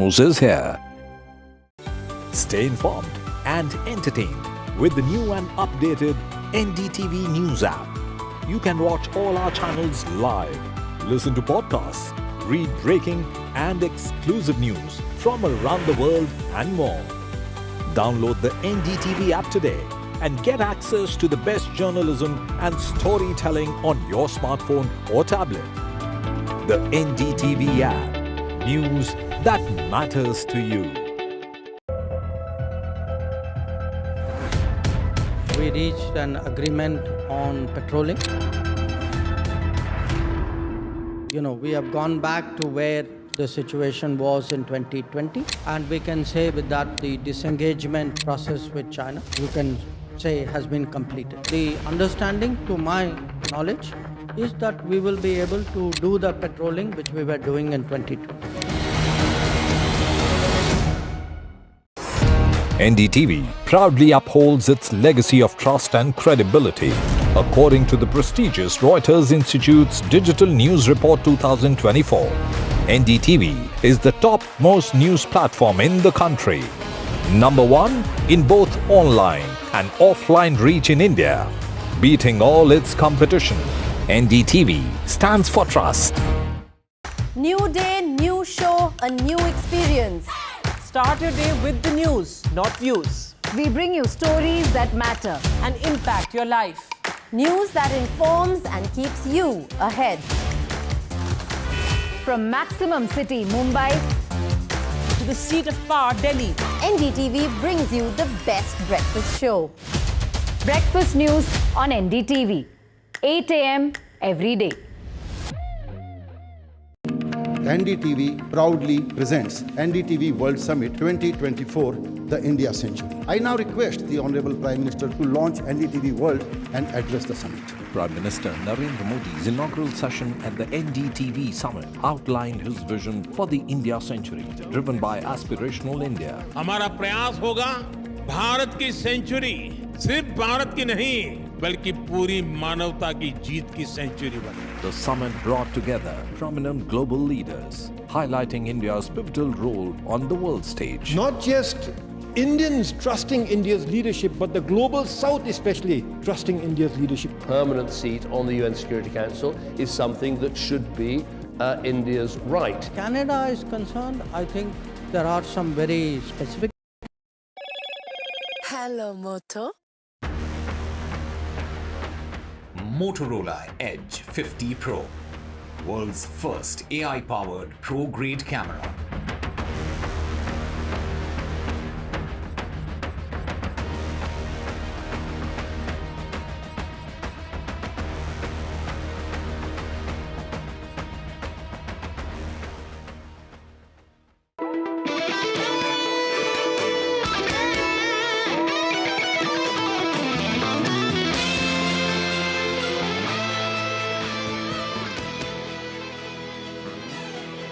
news is here. Stay informed and entertained with the new and updated NDTV News app. You can watch all our channels live, listen to podcasts, read breaking and exclusive news from around the world and more. Download the NDTV app today and get access to the best journalism and storytelling on your smartphone or tablet. The NDTV app. News that matters to you. We reached an agreement on patrolling. We have gone back to where the situation was in 2020, and we can say with that the disengagement process with China, you can say, has been completed. The understanding, to my knowledge, is that we will be able to do the patrolling which we were doing in 2020. NDTV proudly upholds its legacy of trust and credibility. According to the prestigious Reuters Institute's Digital News Report 2024, NDTV is the top-most news platform in the country. Number 1 in both online and offline reach in India. Beating all its competition, NDTV stands for trust. New day, new show, a new experience. Start your day with the news, not views. We bring you stories that matter And impact your life. News that informs and keeps you ahead. From Maximum City, Mumbai, To the seat of power, Delhi. NDTV brings you the best breakfast show. Breakfast news on NDTV, 8 a.m. every day. NDTV proudly presents NDTV World Summit 2024, the India Century. I now request the Honorable Prime Minister to launch NDTV World and address the summit. Prime Minister Narendra Modi's inaugural session at the NDTV Summit outlined his vision for the India Century, driven by aspirational India. हमारा प्रयास होगा भारत की century सिर्फ भारत की नहीं बल्कि पूरी मानवता की जीत की सेंचुरी बने. The summit brought together prominent global leaders, highlighting India's pivotal role on the world stage. Not just Indians trusting India's leadership, but the global South especially trusting India's leadership. Permanent seat on the UN Security Council is something that should be India's right. Canada is concerned, I think there are some very specific. Hello, Moto. Motorola Edge 50 Pro, world's first AI-powered pro-grade camera.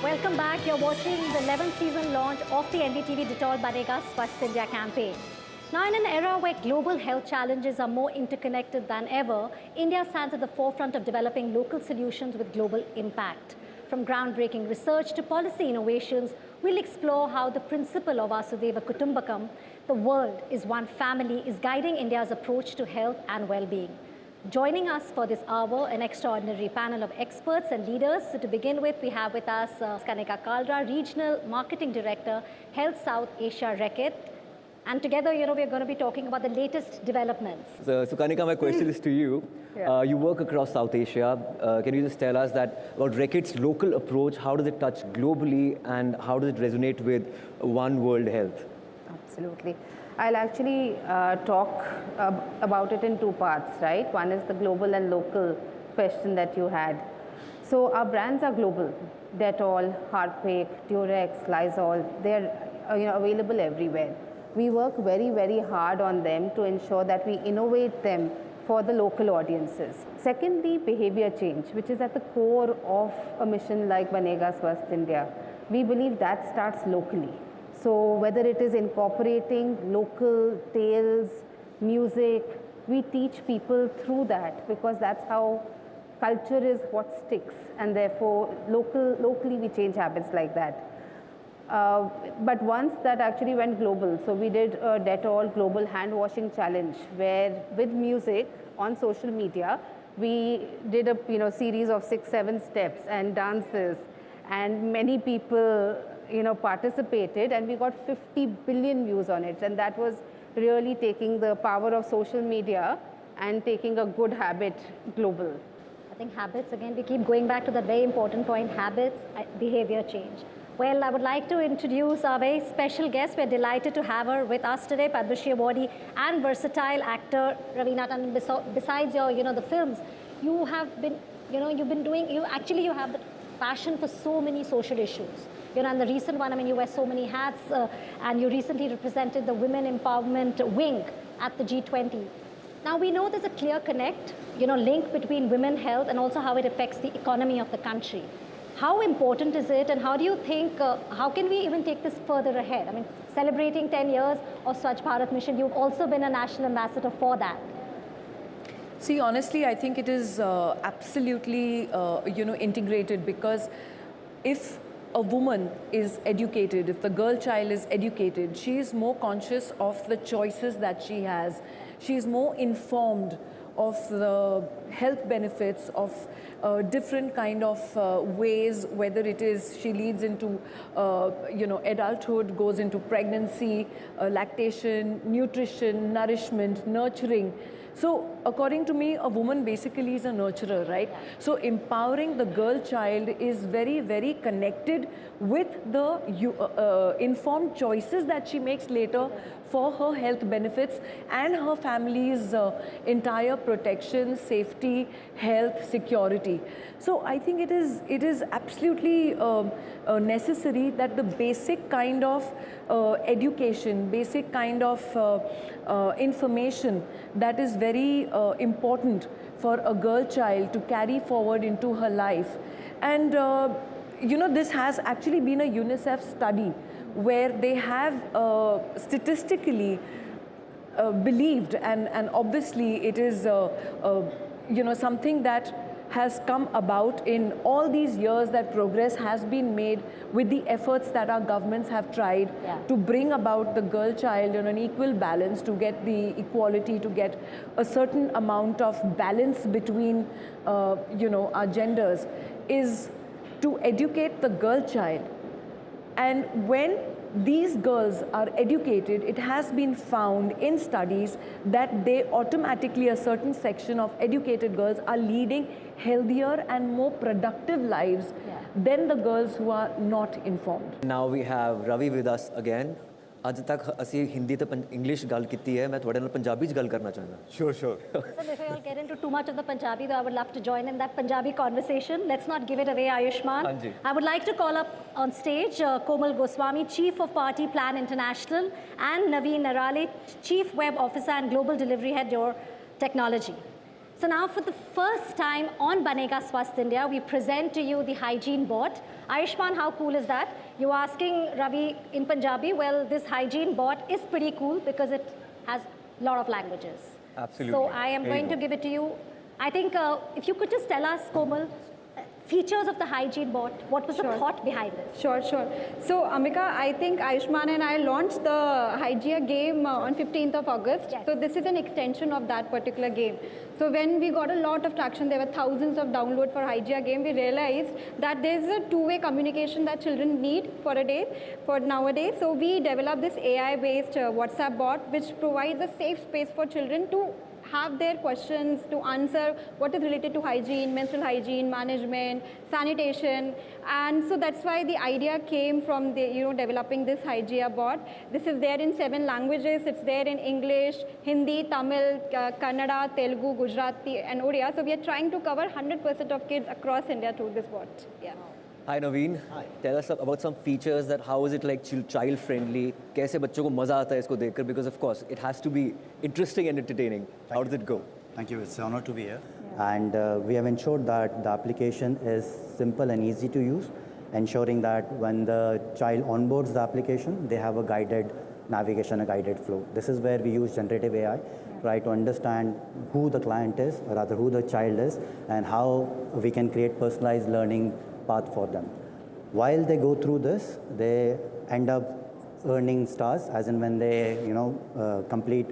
Welcome back. You're watching the 11th season launch of the NDTV-Dettol Banega Swasth India campaign. Now, in an era where global health challenges are more interconnected than ever, India stands at the forefront of developing local solutions with global impact. From groundbreaking research to policy innovations, we'll explore how the principle of Vasudhaiva Kutumbakam, the world is one family, is guiding India's approach to health and well-being. Joining us for this hour, an extraordinary panel of experts and leaders. So to begin with, we have with us Kanika Kalra, Regional Marketing Director, Health South Asia Reckitt. And together, we're going to be talking about the latest developments. So Kanika, my question is to you. Yeah. You work across South Asia. Can you just tell us that about Reckitt's local approach, how does it touch globally and how does it resonate with One World Health? Absolutely. I'll actually talk about it in two parts, right? One is the global and local question that you had. So our brands are global. Dettol, Harpic, Durex, Lysol, they're available everywhere. We work very, very hard on them to ensure that we innovate them for the local audiences. Secondly, behavior change, which is at the core of a mission like Banega Swasth India. We believe that starts locally. So whether it is incorporating local tales, music, we teach people through that because that's how culture is what sticks, and therefore locally we change habits like that. But once that actually went global, so we did a Dettol Global Hand Washing Challenge, where with music on social media, we did a series of 6-7 steps and dances, and many people participated, and we got 50 billion views on it, and that was really taking the power of social media and taking a good habit global. I think habits, again, we keep going back to that very important point, habits, behavior change. Well, I would like to introduce our very special guest. We're delighted to have her with us today, Padma Shri awardee and versatile actor Raveena Tandon. Besides your, the films, you have been, you've been doing, you have the passion for so many social issues. And the recent one, you wear so many hats, and you recently represented the Women Empowerment Wing at the G20. Now, we know there's a clear connect, link between women's health and also how it affects the economy of the country. How important is it, and how do you think, how can we even take this further ahead? Celebrating 10 years of Swachh Bharat Mission, you've also been a national ambassador for that. See, honestly, I think it is absolutely, integrated, because if a woman is educated, if the girl child is educated, she is more conscious of the choices that she has. She is more informed of the health benefits of different kind of ways, whether it is she leads into, adulthood, goes into pregnancy, lactation, nutrition, nourishment, nurturing. So according to me, a woman basically is a nurturer, right? So empowering the girl child is very, very connected with the informed choices that she makes later for her health benefits and her family's entire protection, safety, health, security. So I think it is absolutely necessary that the basic kind of education, basic kind of information that is very important for a girl child to carry forward into her life. And this has actually been a UNICEF study where they have statistically believed, and obviously it is something that has come about in all these years, that progress has been made with the efforts that our governments have tried to bring about the girl child in an equal balance, to get the equality, to get a certain amount of balance between our genders, is to educate the girl child. And when these girls are educated, it has been found in studies that they automatically, a certain section of educated girls are leading healthier and more productive lives than the girls who are not informed. Now we have Ravi with us again. ਅੱਜ तक ਅਸੀਂ ਹਿੰਦੀ ਤੇ English ਗੱਲ ਕੀਤੀ ਹੈ ਮੈਂ ਤੁਹਾਡੇ ਨਾਲ ਪੰਜਾਬੀ ਚ ਗੱਲ ਕਰਨਾ ਚਾਹੁੰਦਾ Sure. So before you get into too much of the Punjabi, though, I would love to join in that Punjabi conversation. Let's not give it away, Ayushmann. Anji. I would like to call up on stage Komal Goswami, Chief of Party Plan International, and Naveen Narale, Chief Web Officer and Global Delivery Head, your technology. So now, for the first time on Banega Swasth India, we present to you the Hygiene bot. Ayushmann, how cool is that? You're asking Ravi in Punjabi. Well, this Hygiene bot is pretty cool because it has a lot of languages. Absolutely. So I am going to give it to you. I think if you could just tell us, Komal, features of the Hygiene bot. What was the thought behind this? Sure. So, Amika, I think Ayushmann and I launched the Hygiene game on 15th of August. Yes. So this is an extension of that particular game. So when we got a lot of traction, there were thousands of downloads for Hygiene game, we realized that there's a two-way communication that children need for nowadays. So we developed this AI-based WhatsApp bot, which provides a safe space for children to have their questions, to answer what is related to hygiene, menstrual hygiene, management, sanitation. And so that's why the idea came from developing this Hygiene bot. This is there in 7 languages. It's there in English, Hindi, Tamil, Kannada, Telugu, Gujarati, and Odia. So we are trying to cover 100% of kids across India through this bot. Yeah. Hi Naveen. Hi. Tell us about some features, that how is it like child friendly? कैसे बच्चों को मजा आता है इसको देखकर? Because of course it has to be interesting and entertaining. How does it go? Thank you. It's an honor to be here. And we have ensured that the application is simple and easy to use, ensuring that when the child onboards the application, they have a guided navigation, a guided flow. This is where we use generative AI, try to understand who the client is, or rather who the child is, and how we can create personalized learning path for them. While they go through this, they end up earning stars, as in when they, complete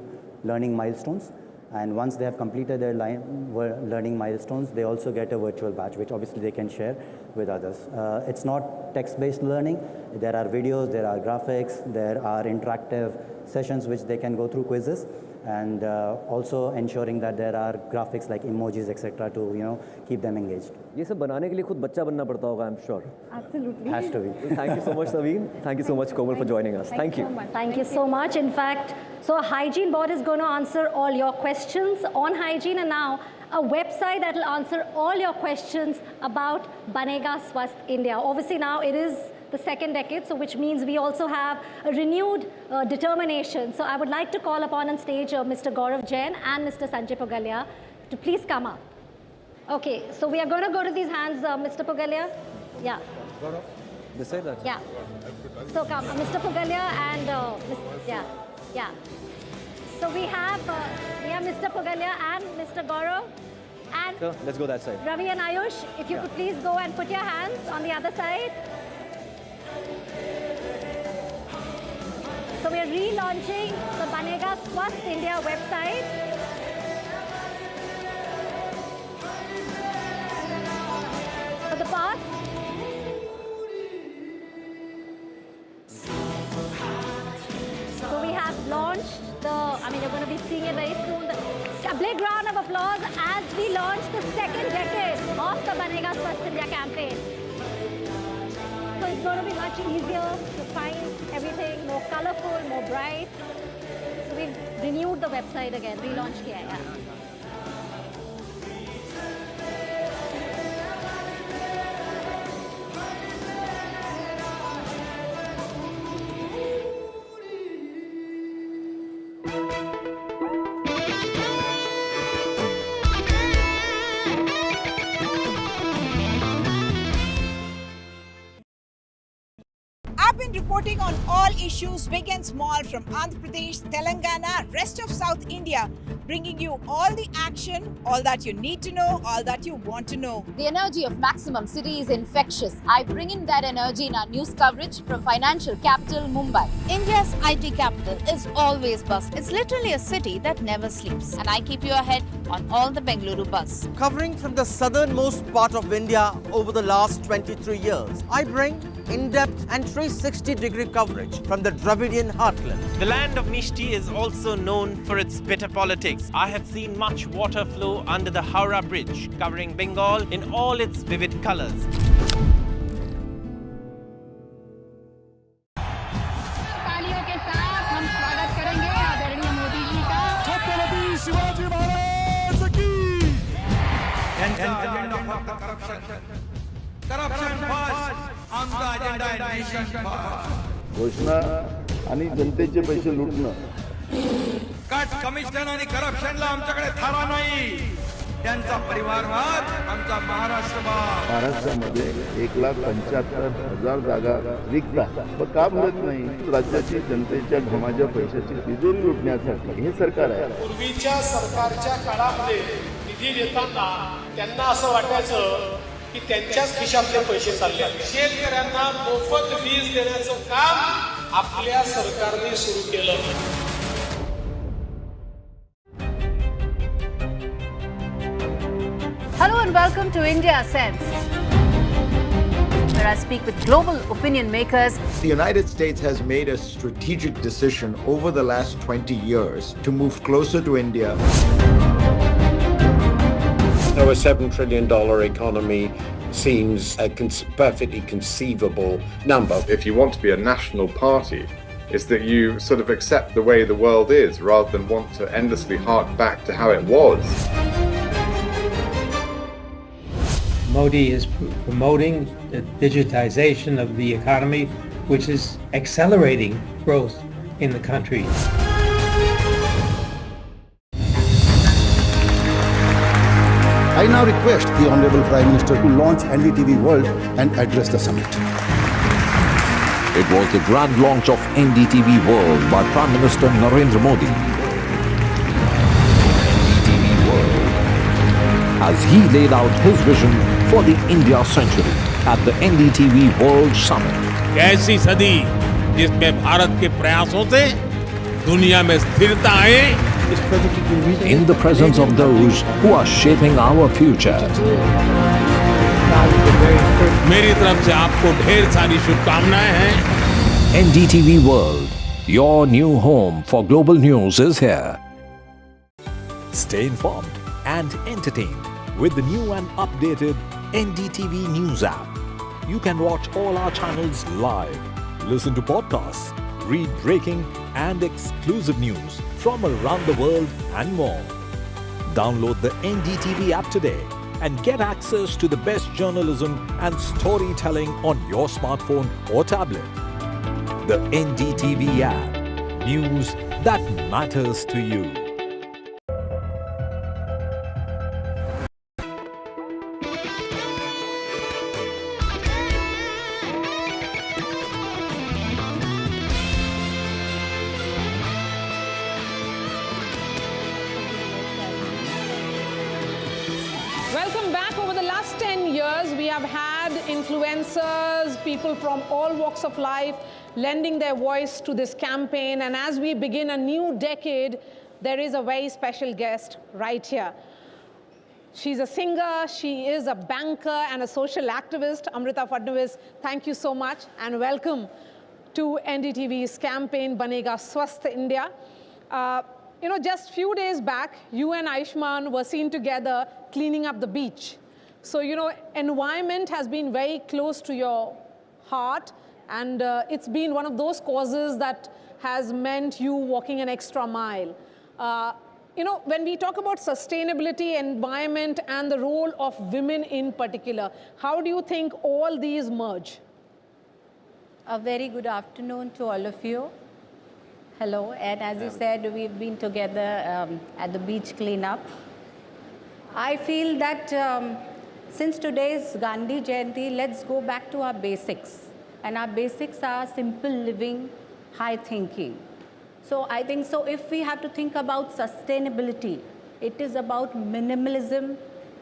learning milestones. And once they have completed their learning milestones, they also get a virtual badge, which obviously they can share with others. It's not text-based learning. There are videos, there are graphics, there are interactive sessions which they can go through quizzes, and also ensuring that there are graphics like emojis, etc., to keep them engaged. ये सब बनाने के लिए खुद बच्चा बनना पड़ता होगा, I'm sure. Absolutely. Has to be. Thank you so much, Saveen. Thank you so much, Komal, for joining us. Thank you. Thank you so much. In fact, so a hygiene bot is going to answer all your questions on hygiene, and now a website that will answer all your questions about Banega Swasth India. Obviously now it is the second decade, so which means we also have a renewed determination. So I would like to call upon on stage Mr. Gaurav Jain and Mr. Sanjay Pugalia to please come up. Okay, so we are going to go to these hands, Mr. Pugalia. Yeah. This side? Yeah. So come, Mr. Pugalia and yeah. So we have Mr. Pugalia and Mr. Gaurav. And So let's go that side. Ravi and Ayush, if you could please go and put your hands on the other side. So we are relaunching the Banega Swasth India website. For the past, so we have launched you're going to be seeing it very soon. A big round of applause as we launch the second decade of the Banega Swasth India campaign. So it's going to be much easier to find everything more colorful, more bright. So we've renewed the website again, relaunched kiya hai. I've been reporting on all issues, big and small, from Andhra Pradesh, Telangana, rest of South India, bringing you all the action, all that you need to know, all that you want to know. The energy of Maximum City is infectious. I bring in that energy in our news coverage from financial capital, Mumbai. India's IT capital is always buzz. It's literally a city that never sleeps. And I keep you ahead on all the Bengaluru buzz. Covering from the southernmost part of India over the last 23 years, I bring in-depth and 360-degree coverage from the Dravidian heartland. The land of Mishti is also known for its bitter politics. I have seen much water flow under the Howrah Bridge, covering Bengal in all its vivid colors. तालियों के साथ हम स्वागत करेंगे आदरणीय मोदी जी का। छत्रपति शिवाजी महाराज की। घोषणा आणि जनतेचे पैसे लुटणं. कट कमिशन आणि करप्शनला आमच्याकडे थारा नाही. त्यांचा परिवारवाद आमचा महाराष्ट्रवाद. महाराष्ट्रामध्ये 1,75,000 जागा रिक्त आहेत. मग का भरत नाही? राज्याची जनतेच्या घमाच्या पैशाची तिजोरी लुटण्यासाठी हे सरकार आहे. पूर्वीच्या सरकारच्या काळामध्ये निधी देताना त्यांना असं वाटायचं की त्यांच्याच खिशातले पैसे चालले. शेतकऱ्यांना मोफत वीज देण्याचं काम आपल्या सरकारने सुरू केलं. Hello and welcome to India Sense, where I speak with global opinion makers. The United States has made a strategic decision over the last 20 years to move closer to India. Now, a $7 trillion economy seems a perfectly conceivable number. If you want to be a national party, it's that you sort of accept the way the world is rather than want to endlessly hark back to how it was. Modi is promoting the digitization of the economy, which is accelerating growth in the country. I now request the Honorable Prime Minister to launch NDTV World and address the summit. It was the grand launch of NDTV World by Prime Minister Narendra Modi. NDTV World, as he laid out his vision for the India century at the NDTV World Summit. कैसी सदी जिसमें भारत के प्रयासों से दुनिया में स्थिरता आए। In the presence of those who are shaping our future. मेरी तरफ से आपको ढेर सारी शुभकामनाएं हैं। NDTV World, your new home for global news is here. Stay informed and entertained with the new and updated NDTV News app. You can watch all our channels live, listen to podcasts, read breaking and exclusive news from around the world and more. Download the NDTV app today and get access to the best journalism and storytelling on your smartphone or tablet. The NDTV app. News that matters to you. Welcome back. Over the last 10 years, we have had influencers, people from all walks of life, lending their voice to this campaign. And as we begin a new decade, there is a very special guest right here. She's a singer, she is a banker and a social activist. Amrita Fadnavis, thank you so much and welcome to NDTV's campaign, Banega Swasth India. You know, just few days back, you and Ayushmann were seen together cleaning up the beach. So, you know, environment has been very close to your heart, and it's been one of those causes that has meant you walking an extra mile. You know, when we talk about sustainability, environment, and the role of women in particular, how do you think all these merge? A very good afternoon to all of you. Hello, and as you said, we've been together at the beach cleanup. I feel that since today's Gandhi Jayanti, let's go back to our basics. And our basics are simple living, high thinking. So I think so if we have to think about sustainability, it is about minimalism,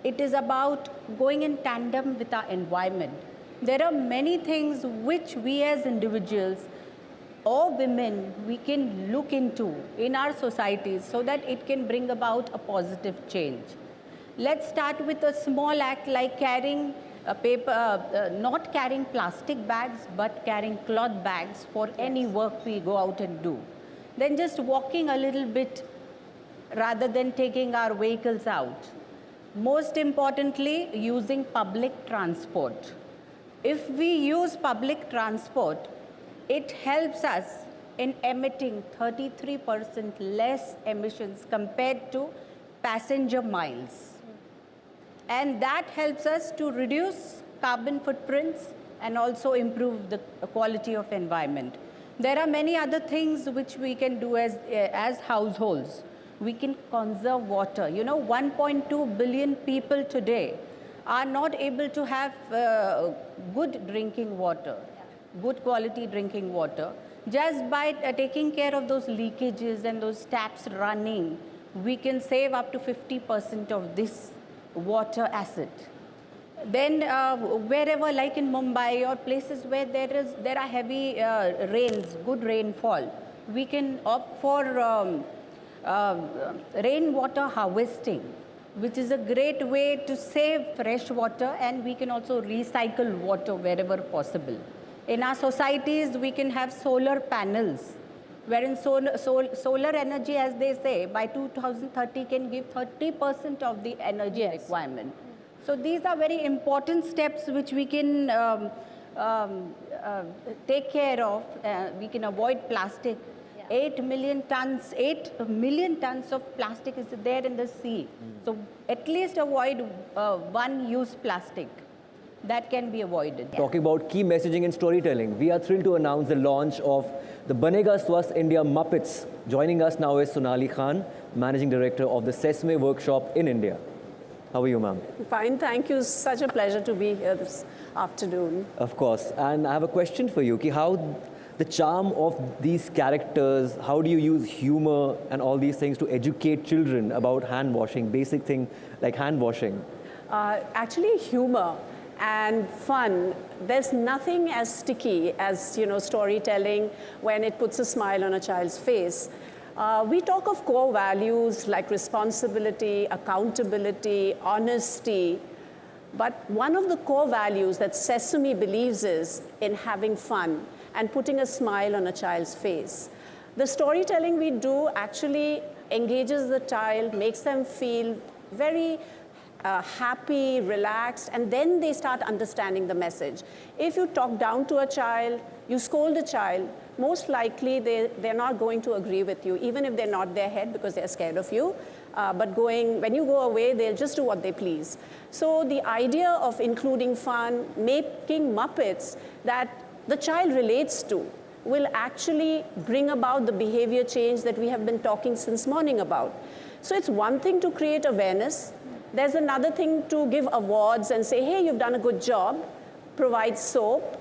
it is about going in tandem with our environment. There are many things which we as individuals or women, we can look into in our societies so that it can bring about a positive change. Let's start with a small act like carrying a paper, not carrying plastic bags, but carrying cloth bags for any work we go out and do. Then just walking a little bit rather than taking our vehicles out. Most importantly, using public transport. If we use public transport, it helps us in emitting 33% less emissions compared to passenger miles. And that helps us to reduce carbon footprints and also improve the quality of environment. There are many other things which we can do as households. We can conserve water. You know, 1.2 billion people today are not able to have good drinking water. Good quality drinking water. Just by taking care of those leakages and those taps running, we can save up to 50% of this water asset. Then wherever, like in Mumbai or places where there are heavy rains, good rainfall, we can opt for rainwater harvesting, which is a great way to save fresh water, and we can also recycle water wherever possible. In our societies, we can have solar panels, wherein solar energy, as they say, by 2030 can give 30% of the energy requirement. So these are very important steps which we can take care of. We can avoid plastic. 8 million tons of plastic is there in the sea. So at least avoid one-use plastic. That can be avoided. Talking about key messaging and storytelling, we are thrilled to announce the launch of the Banega Swasth India Muppets. Joining us now is Sonali Khan, Managing Director of the Sesame Workshop in India. How are you, ma'am? Fine, thank you. Such a pleasure to be here this afternoon. Of course. And I have a question for you. How the charm of these characters, how do you use humor and all these things to educate children about hand washing, basic thing like hand washing? Actually, humor and fun. There's nothing as sticky as, storytelling when it puts a smile on a child's face. We talk of core values like responsibility, accountability, honesty, but one of the core values that Sesame believes is in having fun and putting a smile on a child's face. The storytelling we do actually engages the child, makes them feel very happy, relaxed, and then they start understanding the message. If you talk down to a child, you scold a child, most likely they're not going to agree with you, even if they're nod their head because they're scared of you. But when you go away, they'll just do what they please. So the idea of including fun, making Muppets that the child relates to, will actually bring about the behavior change that we have been talking since morning about. So it's one thing to create awareness. There's another thing to give awards and say, hey, you've done a good job, provide soap,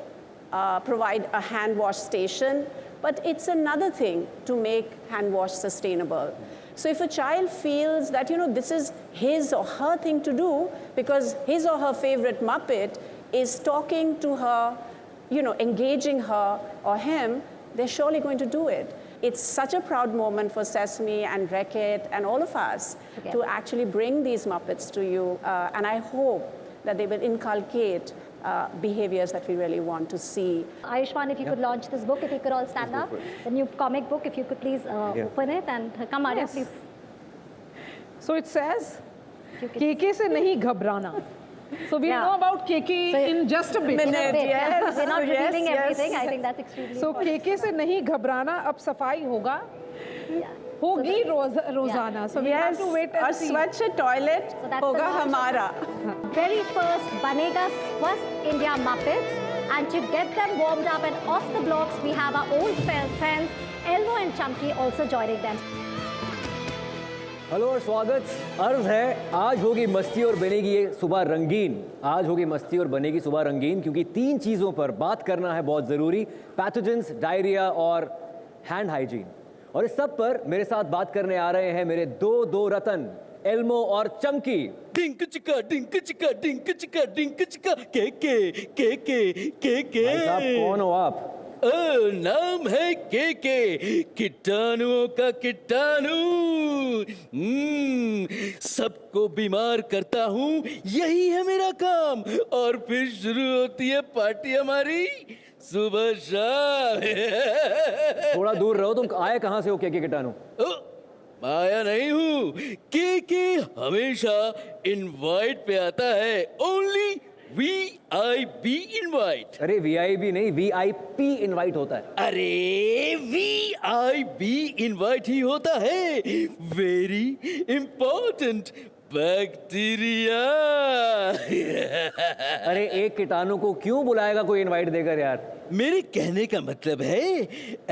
provide a hand wash station, but it's another thing to make hand wash sustainable. So if a child feels that, this is his or her thing to do because his or her favorite Muppet is talking to her, engaging her or him, they're surely going to do it. It's such a proud moment for Sesame and Wreck-It and all of us to actually bring these Muppets to you. And I hope that they will inculcate behaviors that we really want to see. Ayushmann, if you could launch this book, if you could all stand up. The new comic book, if you could please open it and come on, please. So it says, KK se nahi ghabrana. So we'll know about KK in just a bit. Yes. We're not revealing everything. I think that's extremely important. KK से नहीं घबराना, अब सफाई होगा, होगी रोजाना. So we have to wait and see. और स्वच्छ टॉयलेट होगा हमारा. Very first Banega Swasth India Muppets, and to get them warmed up and off the blocks, we have our old friends Elmo and Chunky also joining them. Hello और स्वागत. अर्ज है, आज होगी मस्ती और बनेगी ये सुबह रंगीन. आज होगी मस्ती और बनेगी सुबह रंगीन क्योंकि 3 चीज़ों पर बात करना है बहुत ज़रूरी: पैथोजेंस, डायरिया और हैंड हाइजीन. और इस सब पर मेरे साथ बात करने आ रहे हैं मेरे दो रतन, एल्मो और चंकी. डिंक चिका डिंक चिका डिंक चिका डिंक चिका के भाई साहब, कौन हो आप? नाम है के कीटाणुओं का कीटाणु. सबको बीमार करता हूँ, यही है मेरा काम. और फिर शुरू होती है पार्टी हमारी सुबह शाम. थोड़ा दूर रहो, तुम आए कहाँ से हो के कीटाणु? आया नहीं हूँ. के हमेशा इनवाइट पे आता है. Only VIP invite. अरे VIP नहीं, VIP इनवाइट होता है. अरे VIP इनवाइट ही होता है. Very important bacteria. अरे एक कीटाणु को क्यों बुलाएगा कोई इनवाइट देकर यार? मेरे कहने का मतलब है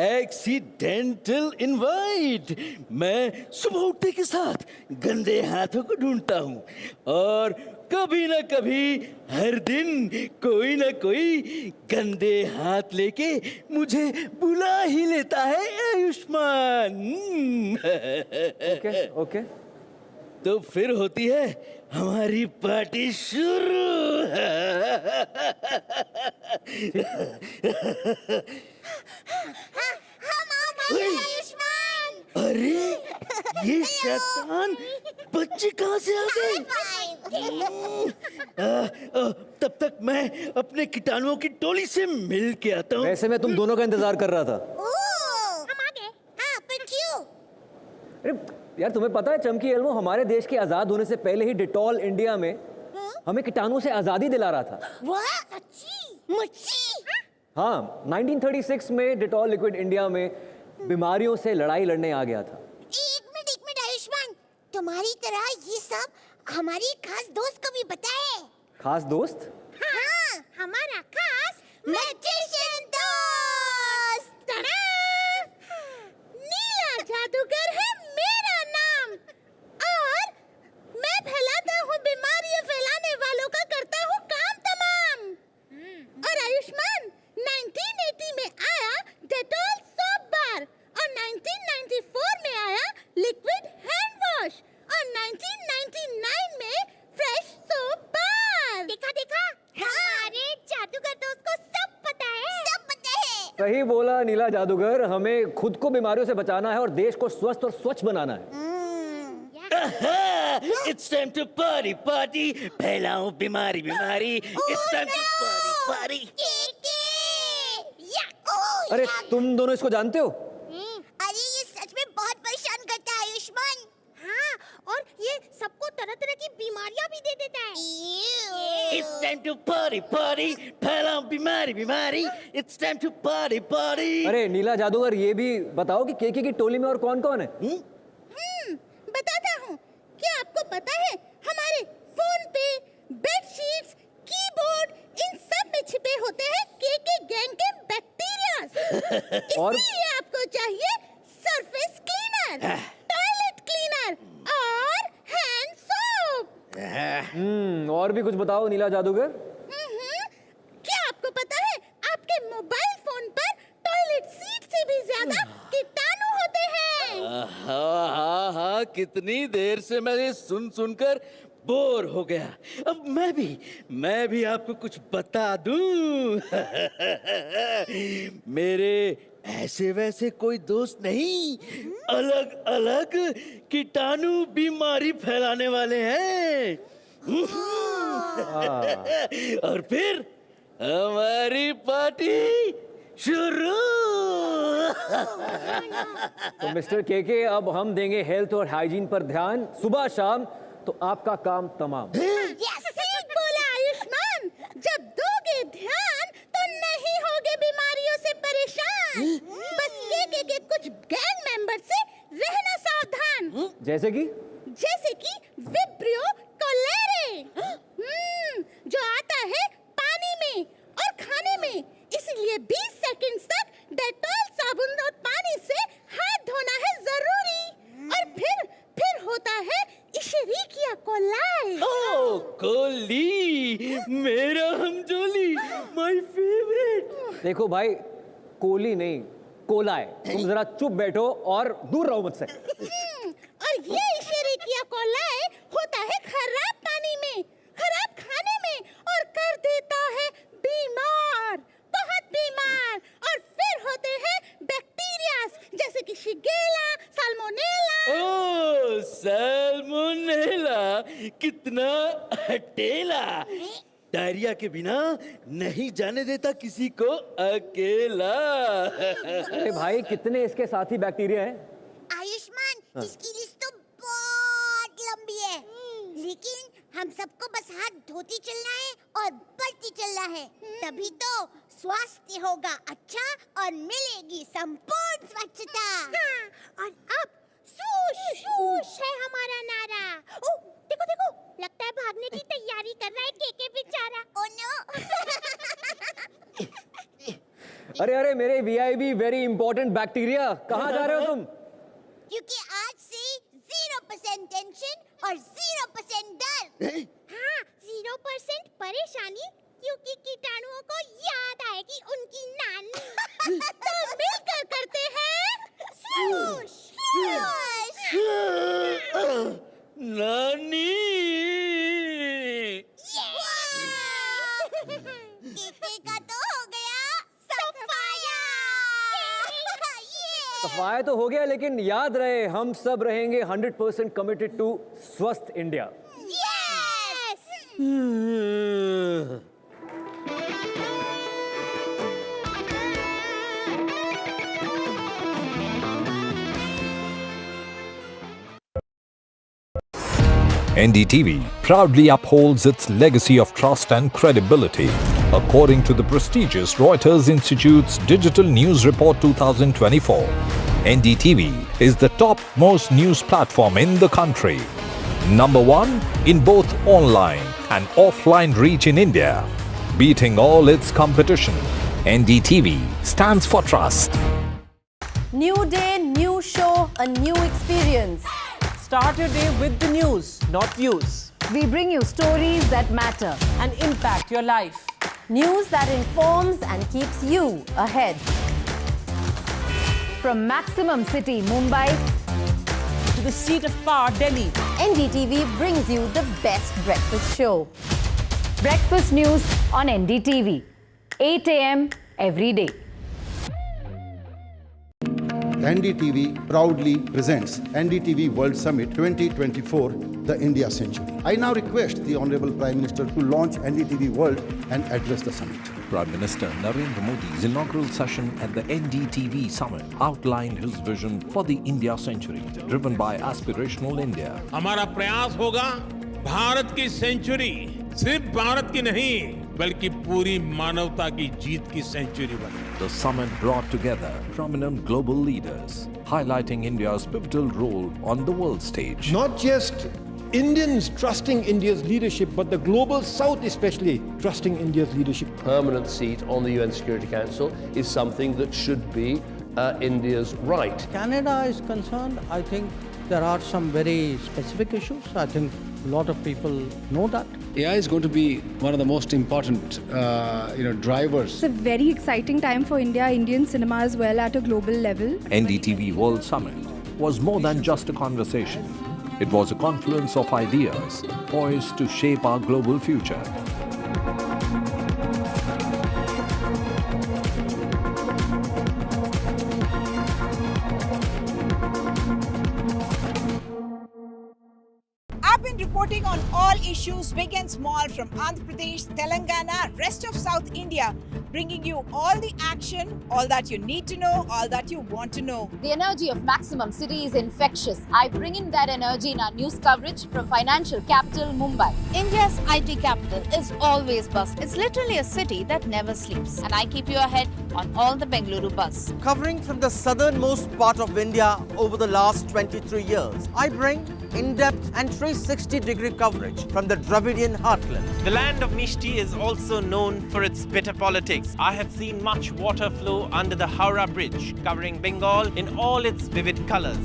एक्सीडेंटल इनवाइट. मैं सुबह उठने के साथ गंदे हाथों को ढूंढता हूँ और कभी ना कभी हर दिन कोई ना कोई गंदे हाथ लेके मुझे बुला ही लेता है आयुष्मान. ओके. तो फिर होती है हमारी पार्टी शुरू. अरे ये शैतान बच्चे कहाँ से आ गए? तब तक मैं अपने कीटाणुओं की टोली से मिल के आता हूँ. वैसे मैं तुम दोनों का इंतजार कर रहा था. हम आ गए. हाँ, पर क्यों? अरे यार, तुम्हें पता है चमकी एल्मो, हमारे देश के आजाद होने से पहले ही डिटॉल इंडिया में हमें कीटाणुओं से आजादी दिला रहा था. वाह, सच्ची? मुझे? हाँ, 1936 में डिटॉल लिक्विड इंडिया में बीमारियों से लड़ाई लड़ने आ गया था. एक मिनट आयुष्मान, तुम्हारी तरह ये सब हमारी खास दोस्त को भी पता है. खास दोस्त? हाँ, हमारा खास मैजिशियन दोस्त. नीला जादूगर है मेरा नाम, और मैं फैलाता हूँ बीमारियां फैलाने वालों का करता हूँ काम तमाम. और आयुष्मान, 1980 में आया डेटॉल सोप बार, और 1994 में आया लिक्विड हैंड वॉश, और 1999 में फ्रेश सोप बार. देखा? हाँ. सही बोला नीला जादूगर, हमें खुद को बीमारियों से बचाना है और देश को स्वस्थ और स्वच्छ बनाना है। It's time to party, party. फैलाओ बीमारी, बीमारी. It's time to party, party. अरे तुम दोनों इसको जानते हो? अरे ये सच में बहुत परेशान करता है आयुष्मान। हाँ, और ये सबको तरह-तरह की बीमारियां भी दे देता है। It's time to party, party. फैलाओ बीमारी, बीमारी. It's time to party, party. अरे नीला जादूगर, ये भी बताओ कि केके की टोली में और कौन-कौन है? बताता हूँ। क्या आपको पता है हमारे फोन पे, बेडशीट्स, कीबोर्ड, इन सब में छिपे होते हैं केके गैंग के बैक्टीरियाज। और इसलिए आपको चाहिए सरफेस क्लीनर, टॉयलेट क्लीनर और हैंड सोप। और भी कुछ बताओ नीला जादूगर। क्या आपको पता है आपके मोबाइल फोन पर टॉयलेट सीट से भी ज्यादा कीटाणु होते हैं? हाँ, कितनी देर से मैं ये सुनकर बोर हो गया। अब मैं भी आपको कुछ बता दूं। मेरे ऐसे वैसे कोई दोस्त नहीं, अलग अलग कीटाणु बीमारी फैलाने वाले हैं। और फिर हमारी पार्टी शुरू। तो मिस्टर केके, अब हम देंगे हेल्थ और हाइजीन पर ध्यान सुबह शाम, तो आपका काम तमाम। सही बोला आयुष्मान, जब दोगे ध्यान तो नहीं होगे बीमारियों से परेशान। बस केके के कुछ गैंग मेंबर से रहना सावधान। जैसे कि विब्रियो कोलेरे, जो आता है पानी में और खाने में। इसलिए 20 सेकंड तक डेटॉल साबुन और पानी से हाथ धोना है जरूरी। और फिर होता है इशरिकिया कोलाई। ओह कोली, मेरा हमजोली, माय फेवरेट। देखो भाई, कोली नहीं कोला है। तुम जरा चुप बैठो और दूर रहो मुझसे। और ये इशरिकिया कोलाई होता है खराब पानी में, खराब खाने में और कर देता है बीमार, बहुत बीमार। और फिर होते हैं बैक्टीरियाज जैसे कि शिगेला, साल्मोनेला। ओह साल्मोनेला, कितना हटेला। डायरिया के बिना नहीं जाने देता किसी को अकेला। अरे भाई, कितने इसके साथी बैक्टीरिया हैं? आयुष्मान, इसकी लिस्ट तो बहुत लंबी है, लेकिन हम सबको बस हाथ धोती चलना है और बढ़ती चलना है, तभी तो स्वास्थ्य होगा अच्छा और मिलेगी संपूर्ण स्वच्छता। और अब सूश है हमारा नारा। ओह देखो देखो, लगता है भागने की तैयारी कर रहा है केके बेचारा। Oh no. अरे मेरे वीआईबी वेरी इंपॉर्टेंट बैक्टीरिया, कहाँ जा रहे हो तुम? क्योंकि आज से 0% टेंशन और 0% डर। हाँ, 0% परेशानी, क्योंकि कीटाणुओं को याद आएगी उनकी नानी। तो मिलकर करते हैं सूश नानी। केके का तो हो गया सफाया। सफाया तो हो गया, लेकिन याद रहे हम सब रहेंगे 100% कमिटेड टू स्वस्थ India. NDTV proudly upholds its legacy of trust and credibility. According to the prestigious Reuters Institute's Digital News Report 2024, NDTV is the top-most news platform in the country. Number 1 in both online and offline reach in India. Beating all its competition, NDTV stands for trust. New day, new show, a new experience. Start your day with the news, not views. We bring you stories that matter and impact your life. News that informs and keeps you ahead. From Maximum City, Mumbai, to the seat of power, Delhi, NDTV brings you the best breakfast show. Breakfast news on NDTV, 8 a.m. every day. NDTV proudly presents NDTV World Summit 2024, the India Century. I now request the Honorable Prime Minister to launch NDTV World and address the summit. Prime Minister Narendra Modi's inaugural session at the NDTV Summit outlined his vision for the India Century, driven by aspirational India. हमारा प्रयास होगा भारत की century सिर्फ भारत की नहीं बल्कि पूरी मानवता की जीत की सेंचुरी बने. The summit brought together prominent global leaders, highlighting India's pivotal role on the world stage. Not just Indians trusting India's leadership, but the global South especially trusting India's leadership. Permanent seat on the UN Security Council is something that should be India's right. Canada is concerned, I think there are some very specific issues. I think a lot of people know that. AI is going to be one of the most important, drivers. It's a very exciting time for India, Indian cinema as well at a global level. NDTV World Summit was more than just a conversation. It was a confluence of ideas poised to shape our global future. I've been reporting on all issues, big and small, from Andhra Pradesh, Telangana, rest of South India, bringing you all the action, all that you need to know, all that you want to know. The energy of Maximum City is infectious. I bring in that energy in our news coverage from financial capital, Mumbai. India's IT capital is always buzz. It's literally a city that never sleeps. And I keep you ahead on all the Bengaluru buzz. Covering from the southernmost part of India over the last 23 years, I bring in-depth and 360-degree coverage from the Dravidian heartland. The land of Mishti is also known for its bitter politics. I have seen much water flow under the Howrah Bridge, covering Bengal in all its vivid colors.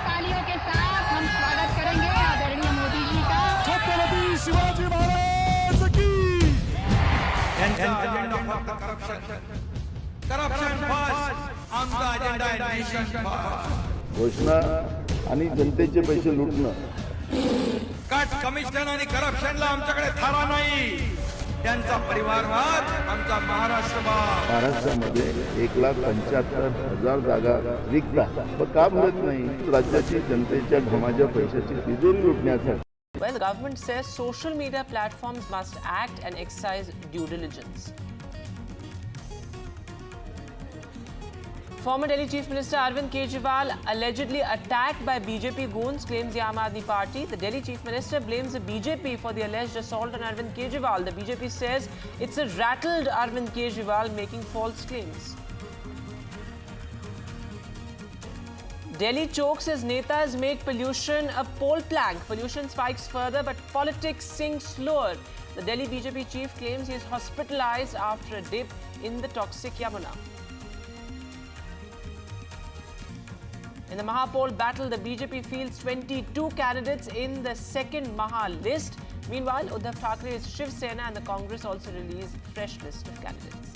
तालियों के साथ हम स्वागत करेंगे आदरणीय मोदी जी का। छत्रपति शिवाजी महाराज की। Corruption first, आमचा agenda आहे nation first. घोषणा आणि जनतेचे पैसे लुटणं. कट कमिशन आणि करप्शनला आमच्याकडे थारा नाही. त्यांचा परिवारवाद आमचा महाराष्ट्रवाद. महाराष्ट्रामध्ये 1,75,000 जागा रिक्त आहेत. मग का भरत नाही? राज्याची जनतेच्या घमाच्या पैशाची तिजोरी लुटण्यासाठी. Well, the government says social media platforms must act and exercise due diligence. Former Delhi Chief Minister Arvind Kejriwal, allegedly attacked by BJP goons, claims the Aam Aadmi Party. The Delhi Chief Minister blames the BJP for the alleged assault on Arvind Kejriwal. The BJP says it's a rattled Arvind Kejriwal making false claims. Delhi chokes as netas make pollution a pole plank. Pollution spikes further, but politics sinks slower. The Delhi BJP chief claims he is hospitalized after a dip in the toxic Yamuna. In the Mahapol battle, the BJP fields 22 candidates in the second Maha list. Meanwhile, Uddhav Thackeray's Shiv Sena and the Congress also released fresh list of candidates.